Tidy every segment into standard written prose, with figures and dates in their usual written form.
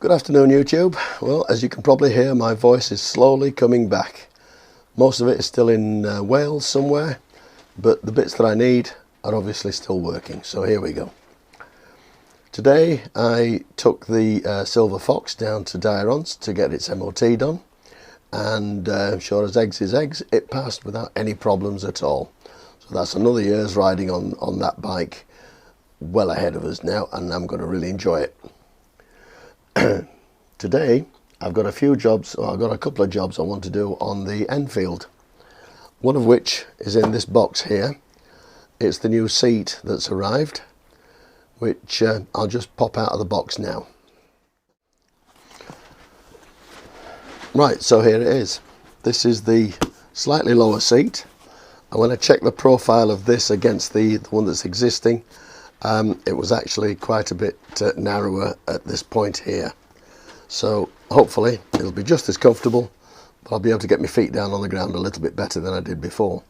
Good afternoon, YouTube. Well, as you can probably hear, my voice is slowly coming back. Most of it is still in Wales somewhere, but the bits that I need are obviously still working. So here we go. Today I took the Silver Fox down to Dairon's to get its MOT done, and sure as eggs is eggs, it passed without any problems at all. So that's another year's riding on that bike, well ahead of us now, and I'm going to really enjoy it. Today I've got a few jobs, or I've got a couple of jobs I want to do on the Enfield, one of which is in this box here. It's the new seat that's arrived, which I'll just pop out of the box now. Right, so here it is. This is the slightly lower seat, and when I checked the profile of this against the one that's existing, it was actually quite a bit narrower at this point here. So hopefully it'll be just as comfortable, but I'll be able to get my feet down on the ground a little bit better than I did before.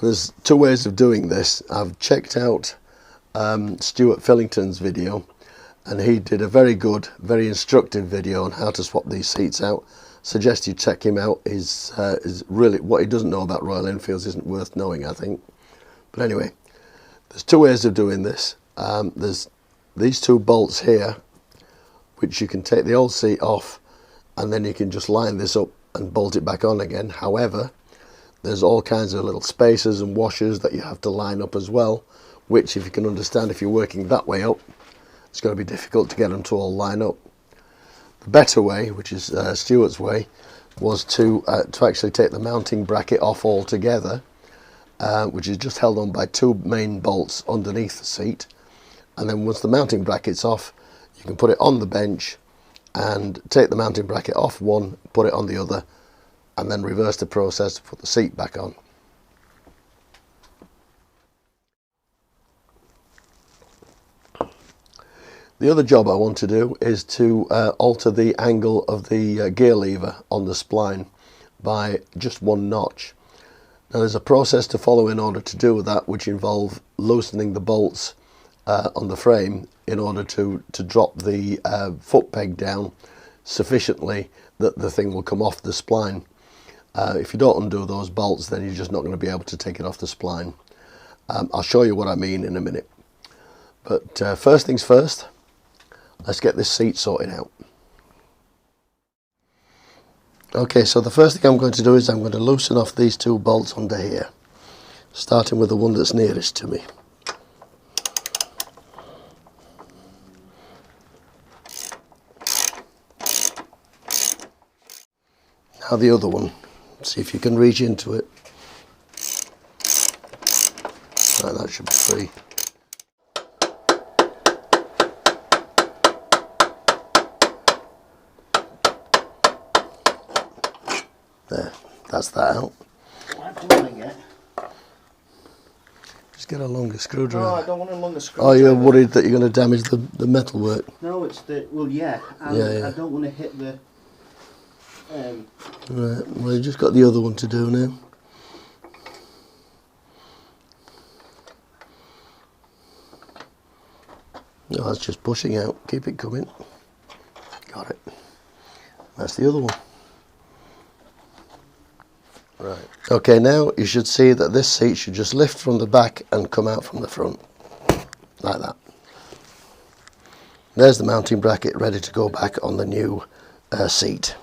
There's two ways of doing this. I've checked out Stuart Fillington's video, and he did a very good, very instructive video on how to swap these seats out. Suggest you check him out. Is really, what he doesn't know about Royal Enfields isn't worth knowing, I think. But anyway, there's two ways of doing this. There's these two bolts here, which you can take the old seat off, and then you can just line this up and bolt it back on again. However, there's all kinds of little spacers and washers that you have to line up as well, which, if you can understand, if you're working that way up, it's going to be difficult to get them to all line up. The better way, which is Stuart's way, was to actually take the mounting bracket off altogether, which is just held on by two main bolts underneath the seat, and then once the mounting bracket's off, you can put it on the bench and take the mounting bracket off one, put it on the other, and then reverse the process to put the seat back on. The other job I want to do is to alter the angle of the gear lever on the spline by just one notch. Now there's a process to follow in order to do that, which involves loosening the bolts on the frame in order to drop the foot peg down sufficiently that the thing will come off the spline. If you don't undo those bolts, then you're just not going to be able to take it off the spline. I'll show you what I mean in a minute. But first things first, let's get this seat sorted out. Okay, so the first thing I'm going to do is I'm going to loosen off these two bolts under here, starting with the one that's nearest to me. Now the other one, see if you can reach into it. Right, that should be free. There, that's that out. What do you want to get? Just get a longer screwdriver. No, I don't want a longer screwdriver. Oh, you're worried that you're going to damage the metal work? No, it's the, well, yeah. Yeah. I don't want to hit the... Right, well, you've just got the other one to do now. No, that's just pushing out. Keep it coming. Got it. That's the other one. Right. Okay, now you should see that this seat should just lift from the back and come out from the front. Like that. There's the mounting bracket ready to go back on the new seat.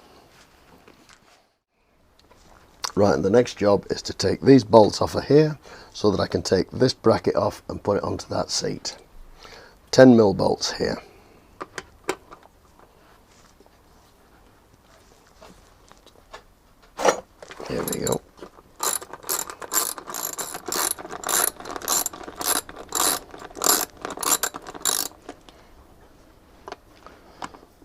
Right, and the next job is to take these bolts off of here so that I can take this bracket off and put it onto that seat. 10mm bolts here. Here we go.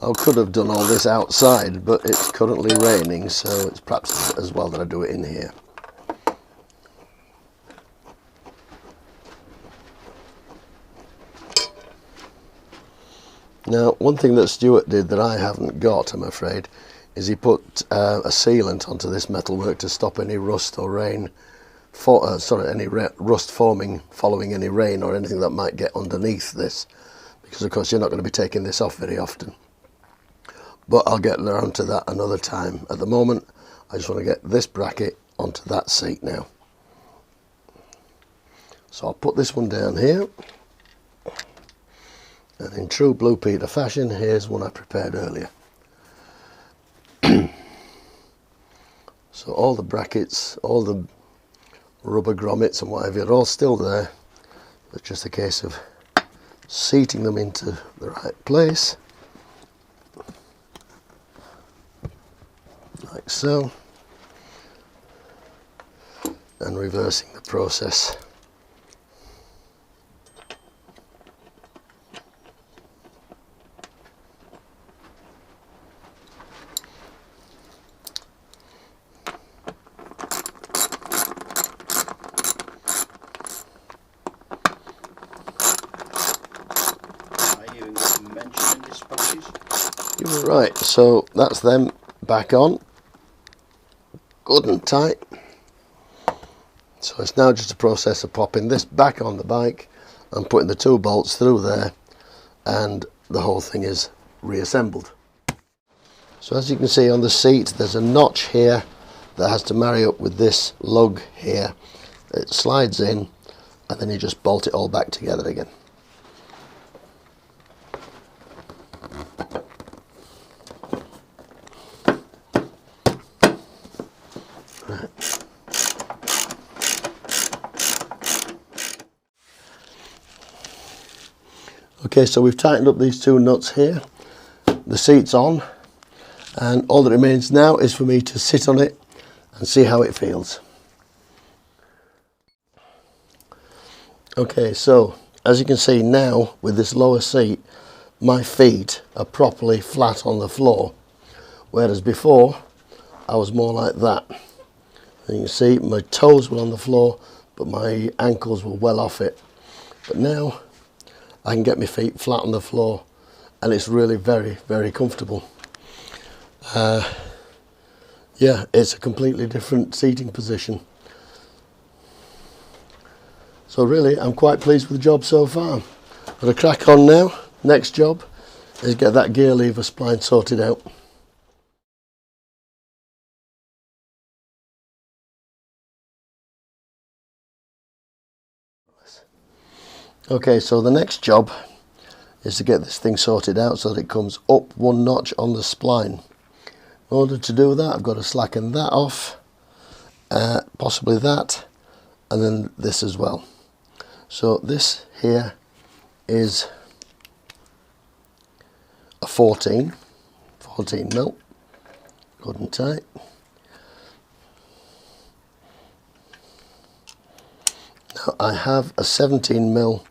I could have done all this outside, but it's currently raining, so it's perhaps as well that I do it in here. Now, one thing that Stuart did that I haven't got, I'm afraid, is he put a sealant onto this metalwork to stop any rust or rain, any rust forming following any rain or anything that might get underneath this, because of course you're not going to be taking this off very often. but I'll get around to that another time. At the moment, I just want to get this bracket onto that seat now. So I'll put this one down here, and in true Blue Peter fashion, here's one I prepared earlier. So all the brackets, all the rubber grommets and whatever are all still there. It's just a case of seating them into the right place, like so, and reversing the process. Right, so that's them back on, good and tight. So it's now just a process of popping this back on the bike and putting the 2 bolts through there, and the whole thing is reassembled. So as you can see on the seat, there's a notch here that has to marry up with this lug here. It slides in, and then you just bolt it all back together again. Okay, so we've tightened up these 2 nuts here. The seat's on, and all that remains now is for me to sit on it and see how it feels. Okay, so as you can see now with this lower seat, my feet are properly flat on the floor, whereas before I was more like that. And you can see my toes were on the floor, but my ankles were well off it. But now I can get my feet flat on the floor, and it's really very, very comfortable. Yeah, it's a completely different seating position. So really, I'm quite pleased with the job so far. Got to crack on now. Next job is get that gear lever spline sorted out. Okay, so the next job is to get this thing sorted out so that it comes up 1 notch on the spline. In order to do that, I've got to slacken that off, possibly that, and then this as well. So this here is a 14 mil, good and tight. Now I have a 17 mil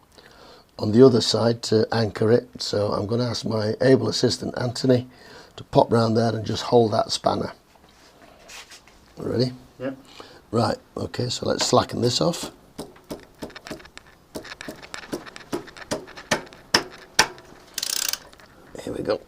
on the other side to anchor it, so I'm going to ask my able assistant Anthony to pop round there and just hold that spanner. Ready? Yep. Right, okay, so let's slacken this off. Here we go.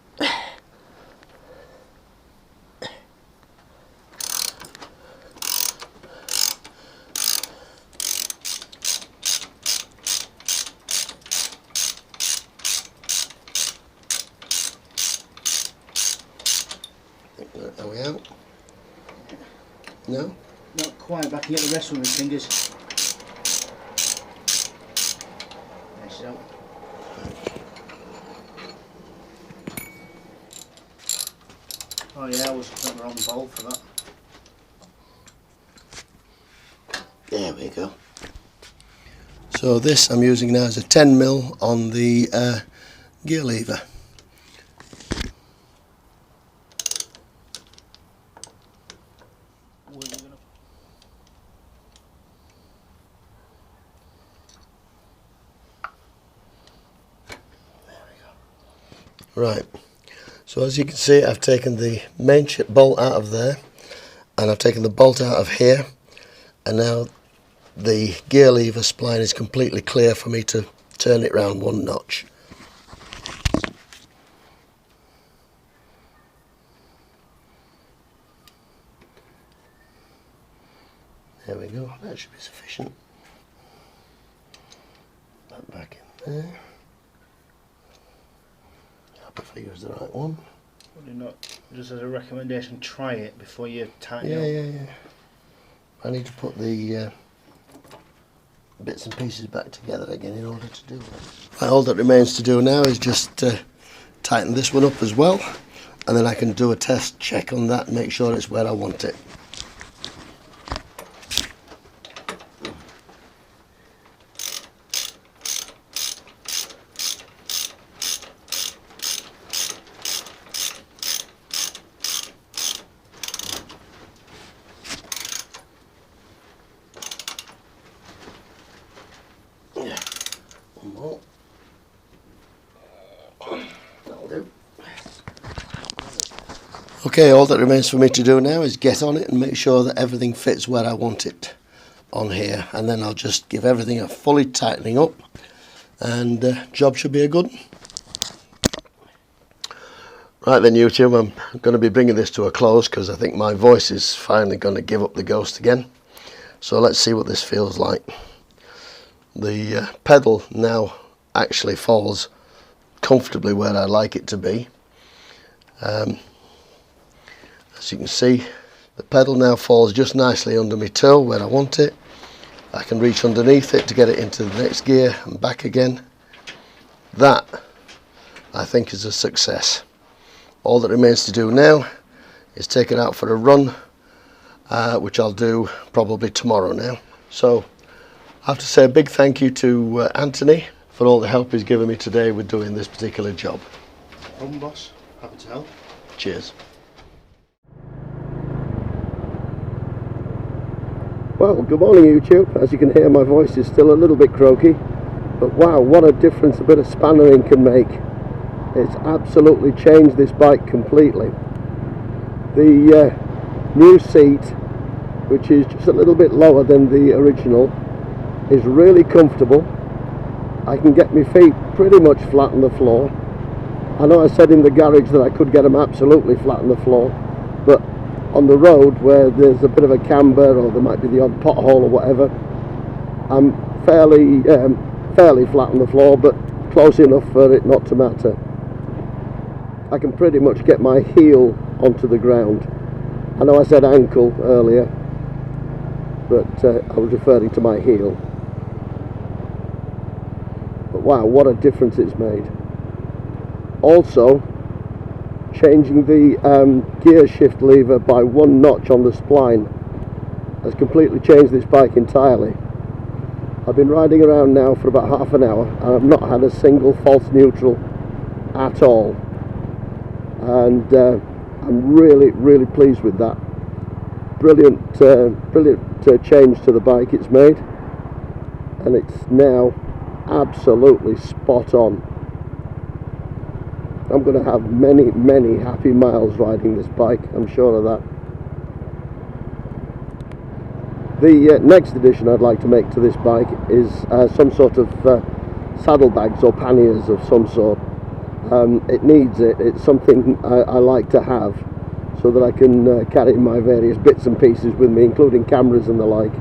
Are we out? No? Not quite, but I can get the rest with my fingers. There, so. Oh yeah, I was putting the wrong bolt for that. There we go. So this I'm using now is a 10 mil on the gear lever. Right, so as you can see, I've taken the main bolt out of there, and I've taken the bolt out of here, and now the gear lever spline is completely clear for me to turn it round 1 notch. There we go, that should be sufficient. That back in there. If I use the right one. Probably not. Just as a recommendation, try it before you tighten Yeah, it up. yeah, yeah. I need to put the bits and pieces back together again in order to do that. Right, all that remains to do now is just tighten this one up as well, and then I can do a test check on that and make sure it's where I want it. One more. That'll do. Okay, all that remains for me to do now is get on it and make sure that everything fits where I want it on here, and then I'll just give everything a fully tightening up, and job should be a good one. Right then, YouTube, I'm going to be bringing this to a close because I think my voice is finally going to give up the ghost again. So let's see what this feels like. The pedal now actually falls comfortably where I like it to be. As you can see, the pedal now falls just nicely under my toe where I want it. I can reach underneath it to get it into the next gear and back again. That, I think, is a success. All that remains to do now is take it out for a run, which I'll do probably tomorrow now. So I have to say a big thank you to Anthony for all the help he's given me today with doing this particular job. Problem, boss. Happy to help. Cheers. Well, good morning, YouTube. As you can hear, my voice is still a little bit croaky, but wow, what a difference a bit of spannering can make. It's absolutely changed this bike completely. The new seat, which is just a little bit lower than the original, is really comfortable. I can get my feet pretty much flat on the floor. I know I said in the garage that I could get them absolutely flat on the floor, but on the road where there's a bit of a camber or there might be the odd pothole or whatever, I'm fairly flat on the floor, but close enough for it not to matter. I can pretty much get my heel onto the ground. I know I said ankle earlier, but I was referring to my heel. But wow, what a difference it's made. Also, changing the gear shift lever by 1 notch on the spline has completely changed this bike entirely. I've been riding around now for about half an hour and I've not had a single false neutral at all. And I'm really pleased with that. Brilliant change to the bike it's made, and it's now absolutely spot on. I'm going to have many happy miles riding this bike, I'm sure of that. The next addition I'd like to make to this bike is some sort of saddlebags or panniers of some sort. It needs it. It's something I like to have so that I can carry my various bits and pieces with me, including cameras and the like.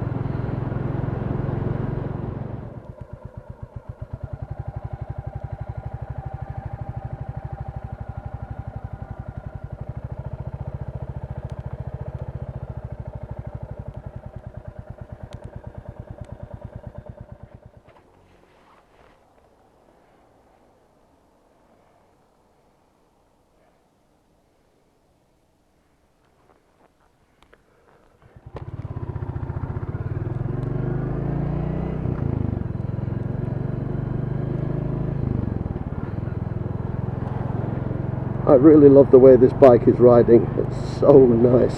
I really love the way this bike is riding. It's so nice.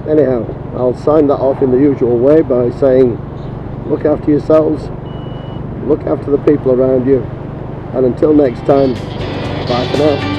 Anyhow, I'll sign that off in the usual way by saying, look after yourselves, look after the people around you, and until next time, bye for now.